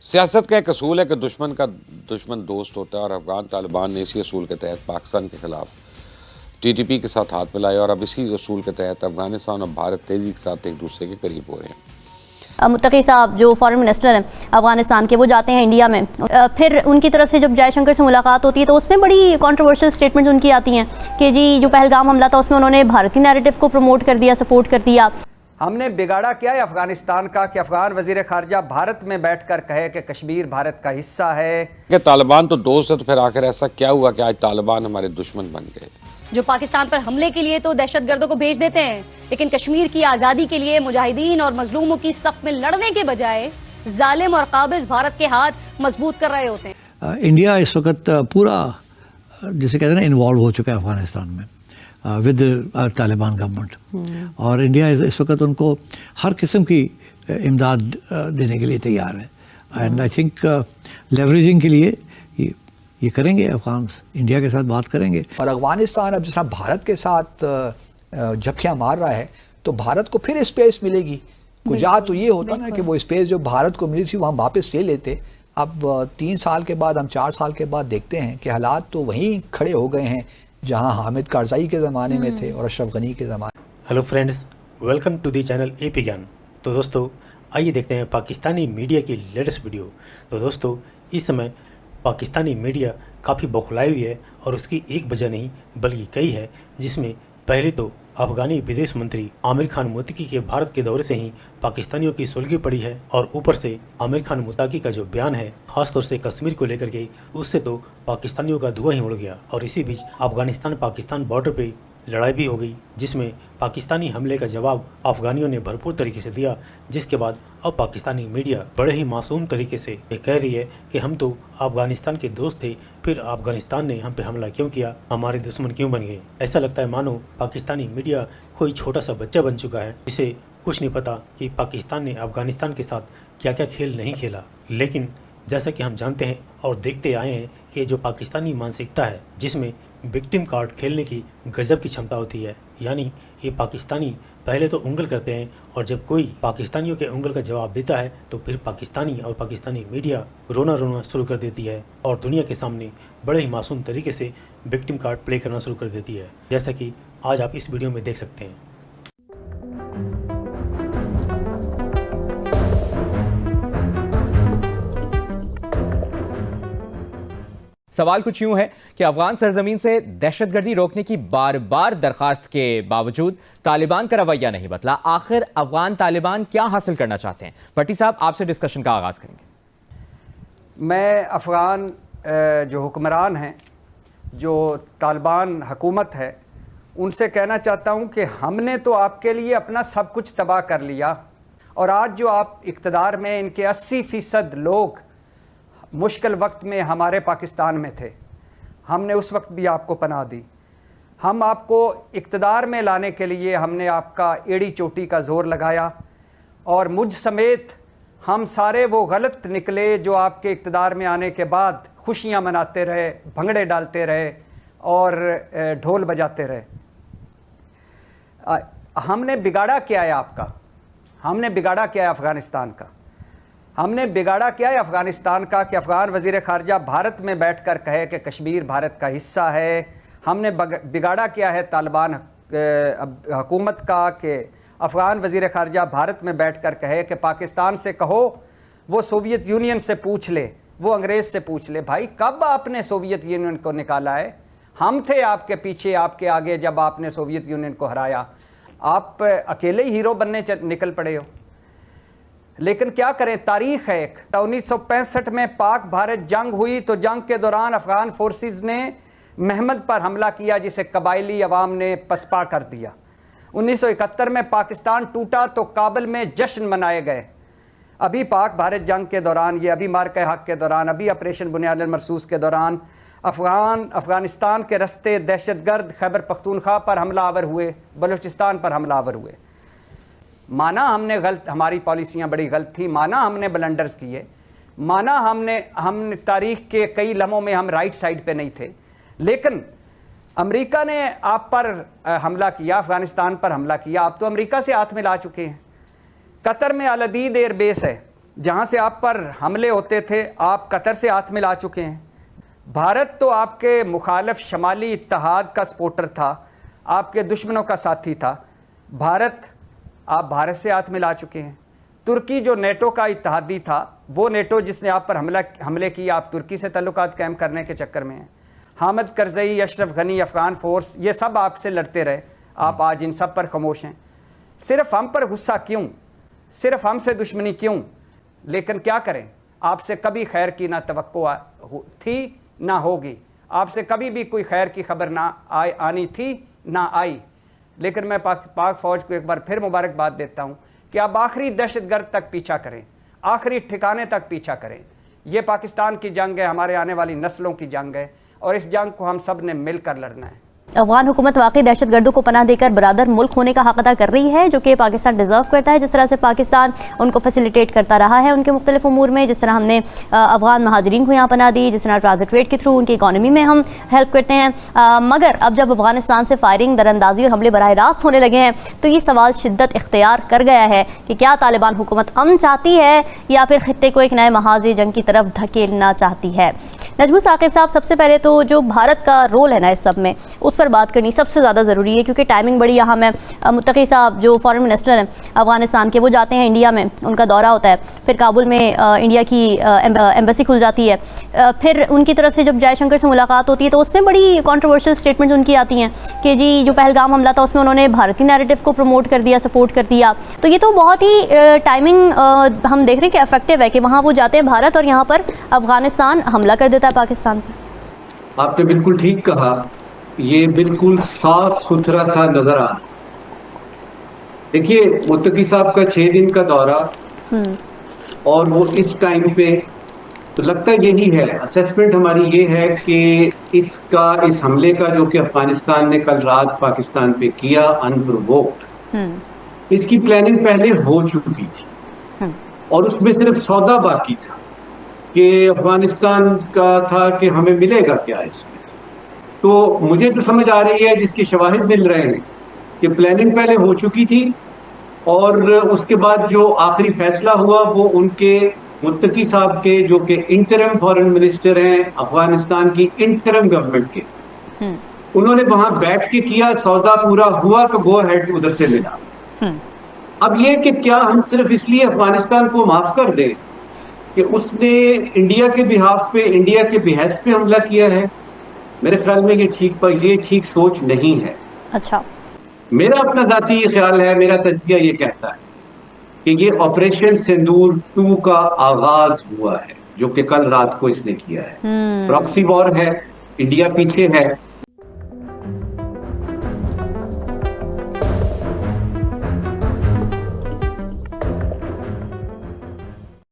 सियासत का एक असूल है कि दुश्मन दोस्त होता है और अफगान तालिबान ने इसी असूल के तहत पाकिस्तान के ख़िलाफ़ TTP के साथ हाथ मिलाया और अब इसी असूल के तहत अफगानिस्तान और भारत तेज़ी के साथ एक दूसरे के करीब हो रहे हैं। मुत्तकी साहब जो फॉरेन मिनिस्टर हैं अफगानिस्तान के, वो जाते हैं इंडिया में, फिर उनकी तरफ से जब जयशंकर से मुलाकात होती है तो उसमें बड़ी कंट्रोवर्शियल स्टेटमेंट्स उनकी आती हैं कि जी जो पहलगाम हमला था उसमें उन्होंने भारतीय नैरेटिव को प्रमोट कर दिया, सपोर्ट कर दिया। हमने बिगाड़ा क्या है अफगानिस्तान का कि अफगान वजीर खारजा भारत में बैठकर कहे कि कश्मीर भारत का हिस्सा है। कि तालिबान तो दोस्त है, तो फिर आखिर ऐसा क्या हुआ कि आज तालिबान हमारे दुश्मन बन गए? जो पाकिस्तान पर हमले के लिए तो दहशतगर्दों को भेज देते हैं, लेकिन कश्मीर की आज़ादी के लिए मुजाहिदीन और मजलूमों की सफ में लड़ने के बजाय जालिम और काबिज भारत के हाथ मजबूत कर रहे होते हैं। इंडिया इस वक्त पूरा जिसे कहते हैं ना इन्वॉल्व हो चुका है अफगानिस्तान में विद तालिबान गवर्नमेंट, और इंडिया इस वक्त उनको हर किस्म की इमदाद देने के लिए तैयार है। एंड आई थिंक लेवरेजिंग के लिए ये करेंगे, अफगान इंडिया के साथ बात करेंगे। और अफगानिस्तान अब जिस तरह भारत के साथ झपकियाँ मार रहा है तो भारत को फिर स्पेस मिलेगी। गुजरात तो ये होता ना कि वो स्पेस जो भारत को मिली थी वो हम वापस ले लेते। अब 3 साल के बाद, हम 4 साल के बाद देखते हैं कि हालात तो वहीं खड़े हो गए हैं जहां हामिद कारज़ाई के ज़माने में थे और अशरफ गनी के ज़माने। Hello friends, welcome to the channel AP Gyan. तो दोस्तों आइए देखते हैं पाकिस्तानी मीडिया की लेटेस्ट वीडियो। तो दोस्तों इस समय पाकिस्तानी मीडिया काफ़ी बौखलाई हुई है और उसकी एक वजह नहीं बल्कि कई है, जिसमें पहले तो अफगानी विदेश मंत्री आमिर खान मुत्तकी के भारत के दौरे से ही पाकिस्तानियों की सुलगी पड़ी है, और ऊपर से आमिर खान मुत्तकी का जो बयान है खासतौर से कश्मीर को लेकर के, उससे तो पाकिस्तानियों का धुआं ही उड़ गया। और इसी बीच अफगानिस्तान पाकिस्तान बॉर्डर पे लड़ाई भी हो गई, जिसमें पाकिस्तानी हमले का जवाब अफगानियों ने भरपूर तरीके से दिया, जिसके बाद अब पाकिस्तानी मीडिया बड़े ही मासूम तरीके से ये कह रही है कि हम तो अफगानिस्तान के दोस्त थे, फिर अफगानिस्तान ने हम पे हमला क्यों किया, हमारे दुश्मन क्यों बन गए। ऐसा लगता है मानो पाकिस्तानी मीडिया कोई छोटा सा बच्चा बन चुका है, जिसे कुछ नहीं पता कि पाकिस्तान ने अफगानिस्तान के साथ क्या क्या खेल नहीं खेला। लेकिन जैसा कि हम जानते हैं और देखते आए हैं कि जो पाकिस्तानी मानसिकता है, जिसमें विक्टिम कार्ड खेलने की गजब की क्षमता होती है, यानी ये पाकिस्तानी पहले तो उंगल करते हैं और जब कोई पाकिस्तानियों के उंगल का जवाब देता है तो फिर पाकिस्तानी और पाकिस्तानी मीडिया रोना शुरू कर देती है और दुनिया के सामने बड़े ही मासूम तरीके से विक्टिम कार्ड प्ले करना शुरू कर देती है, जैसा कि आज आप इस वीडियो में देख सकते हैं। सवाल कुछ यूं है कि अफगान सरजमीन से दहशतगर्दी रोकने की बार बार दरखास्त के बावजूद तालिबान का रवैया नहीं बदला। आखिर अफगान तालिबान क्या हासिल करना चाहते हैं? भट्टी साहब, आपसे डिस्कशन का आगाज करेंगे। मैं अफगान जो हुक्मरान हैं, जो तालिबान हुकूमत है, उनसे कहना चाहता हूं कि हमने तो आपके लिए अपना सब कुछ तबाह कर लिया, और आज जो आप इक़्तिदार में, इनके 80% लोग मुश्किल वक्त में हमारे पाकिस्तान में थे, हमने उस वक्त भी आपको पनाह दी। हम आपको इक़्तिदार में लाने के लिए हमने आपका एड़ी चोटी का ज़ोर लगाया, और मुझ समेत हम सारे वो गलत निकले जो आपके इक़्तिदार में आने के बाद खुशियां मनाते रहे, भंगड़े डालते रहे और ढोल बजाते रहे। हमने बिगाड़ा क्या है आपका? हमने बिगाड़ा क्या है अफ़गानिस्तान का? हमने बिगाड़ा क्या है अफ़गानिस्तान का कि अफ़गान वज़ीर ख़ारजा भारत में बैठकर कहे कि कश्मीर भारत का हिस्सा है। हमने बिगाड़ा क्या है तालिबान हुकूमत का कि अफ़गान वज़ीर ख़ारजा भारत में बैठकर कहे कि पाकिस्तान से कहो वो सोवियत यूनियन से पूछ ले, वो अंग्रेज़ से पूछ ले। भाई, कब आपने सोवियत यूनियन को निकाला है? हम थे आपके पीछे, आपके आगे, जब आपने सोवियत यूनियन को हराया। आप अकेले ही हीरो बनने निकल पड़े हो। लेकिन क्या करें, तारीख है एक। 1965 में पाक भारत जंग हुई तो जंग के दौरान अफ़गान फोर्सेस ने महमद पर हमला किया, जिसे कबायली अवाम ने पसपा कर दिया। 1971 में पाकिस्तान टूटा तो काबुल में जश्न मनाए गए। अभी पाक भारत जंग के दौरान, ये अभी मार्के हक के दौरान, अभी ऑपरेशन बुनियाद मरसूस के दौरान अफ़गानिस्तान के रस्ते दहशतगर्द खैबर पख्तूनख्वा पर हमलावर हुए, बलूचिस्तान पर हमलावर हुए। माना हमने गलत, हमारी पॉलिसियाँ बड़ी गलत थी, माना हमने ब्लंडर्स किए, माना हमने तारीख के कई लम्हों में हम राइट साइड पे नहीं थे, लेकिन अमेरिका ने आप पर हमला किया, अफ़गानिस्तान पर हमला किया। आप तो अमेरिका से हाथ मिला चुके हैं। कतर में अल-अदीद एयरबेस है, जहाँ से आप पर हमले होते थे आप कतर से हाथ मिला चुके हैं। भारत तो आपके मुखालिफ शमाली इत्तेहाद का सपोर्टर था, आपके दुश्मनों का साथी था। आप भारत से हाथ मिला चुके हैं। तुर्की जो नेटो का इत्तेहादी था, वो नेटो जिसने आप पर हमले किए, आप तुर्की से ताल्लुकात कायम करने के चक्कर में हैं। हामिद करज़ई, अशरफ गनी, अफ़गान फोर्स, ये सब आपसे लड़ते रहे, आप आज इन सब पर खामोश हैं। सिर्फ हम पर गुस्सा क्यों, सिर्फ हमसे दुश्मनी क्यों? लेकिन क्या करें, आपसे कभी खैर की ना तवक्को थी ना होगी, आपसे कभी भी कोई खैर की खबर ना आनी थी ना आई। लेकिन मैं पाक फ़ौज को एक बार फिर मुबारकबाद देता हूँ कि आप आखिरी दहशतगर्द तक पीछा करें, आखिरी ठिकाने तक पीछा करें। ये पाकिस्तान की जंग है, हमारे आने वाली नस्लों की जंग है, और इस जंग को हम सब ने मिलकर लड़ना है। अफगान हुकूमत वाकई दहशतगर्दों को पनाह देकर बरादर मुल्क होने का हक अदा कर रही है, जो कि पाकिस्तान डिज़र्व करता है। जिस तरह से पाकिस्तान उनको फैसिलिटेट करता रहा है उनके मुख्तलिफ उमूर में, जिस तरह हमने अफगान महाजरीन को यहाँ पनाह दी, जिस तरह ट्रांजिट वेट के थ्रू उनकी इकॉनमी में हम हेल्प करते हैं। मगर अब जब अफगानिस्तान से फायरिंग, दरअंदाजी और हमले बराह रास्त होने लगे हैं, तो ये सवाल शिद्दत इख्तियार कर गया है कि क्या तालिबान हुकूमत अमन चाहती है या फिर खित्ते को एक नए महाज जंग की तरफ धकेलना चाहती है। नजमुल साकिब साहब, सबसे पहले तो जो भारत का रोल है ना इस सब में, उस पर बात करनी सबसे ज़्यादा ज़रूरी है, क्योंकि टाइमिंग बड़ी यहाँ है। मुत्तकी साहब जो फॉरेन मिनिस्टर हैं अफगानिस्तान के, वो जाते हैं इंडिया में, उनका दौरा होता है, फिर काबुल में इंडिया की एम्बेसी खुल जाती है, फिर उनकी तरफ से जब जयशंकर से मुलाकात होती है तो उसमें बड़ी कॉन्ट्रोवर्शियल स्टेटमेंट्स उनकी आती हैं कि जी जो पहलगाम हमला था उसमें उन्होंने भारतीय नैरेटिव को प्रमोट कर दिया, सपोर्ट कर दिया। तो ये तो बहुत ही टाइमिंग हम देख रहे हैं कि इफेक्टिव है कि वहाँ वो जाते हैं भारत और यहाँ पर अफगानिस्तान हमला कर देता है पाकिस्तान पर। आपने बिल्कुल ठीक कहा, ये बिल्कुल साफ सुथरा सा नजर आ रहा। देखिए, मुत्तकी साहब का 6 दिन का दौरा और वो इस टाइम पे, तो लगता यही है, असेसमेंट हमारी ये है कि इस हमले का जो कि अफगानिस्तान ने कल रात पाकिस्तान पे किया अनप्रोवोक्ड, इसकी प्लानिंग पहले हो चुकी थी और उसमें सिर्फ सौदा बाकी था कि अफगानिस्तान का था कि हमें मिलेगा क्या इसमें से। तो मुझे तो समझ आ रही है, जिसके शवाहिद मिल रहे हैं, कि प्लानिंग पहले हो चुकी थी और उसके बाद जो आखिरी फैसला हुआ वो उनके मुत्तकी साहब के, जो कि इंटरिम फॉरेन मिनिस्टर हैं अफगानिस्तान की इंटरिम गवर्नमेंट के, उन्होंने वहां बैठ के किया। सौदा पूरा हुआ तो गो हेड उधर से मिला। अब ये कि क्या हम सिर्फ इसलिए अफगानिस्तान को माफ कर दें कि उसने इंडिया के बिहाफ पे, इंडिया के बिहस पे हमला किया है, मेरे ख्याल में ये ठीक सोच नहीं है। अच्छा, मेरा अपना जाती ये ख्याल है, मेरा तज्जिया ये कहता है कि ये ऑपरेशन सिंदूर 2 का आगाज हुआ है, जो कि कल रात को इसने किया है। प्रॉक्सी वॉर है, इंडिया पीछे है,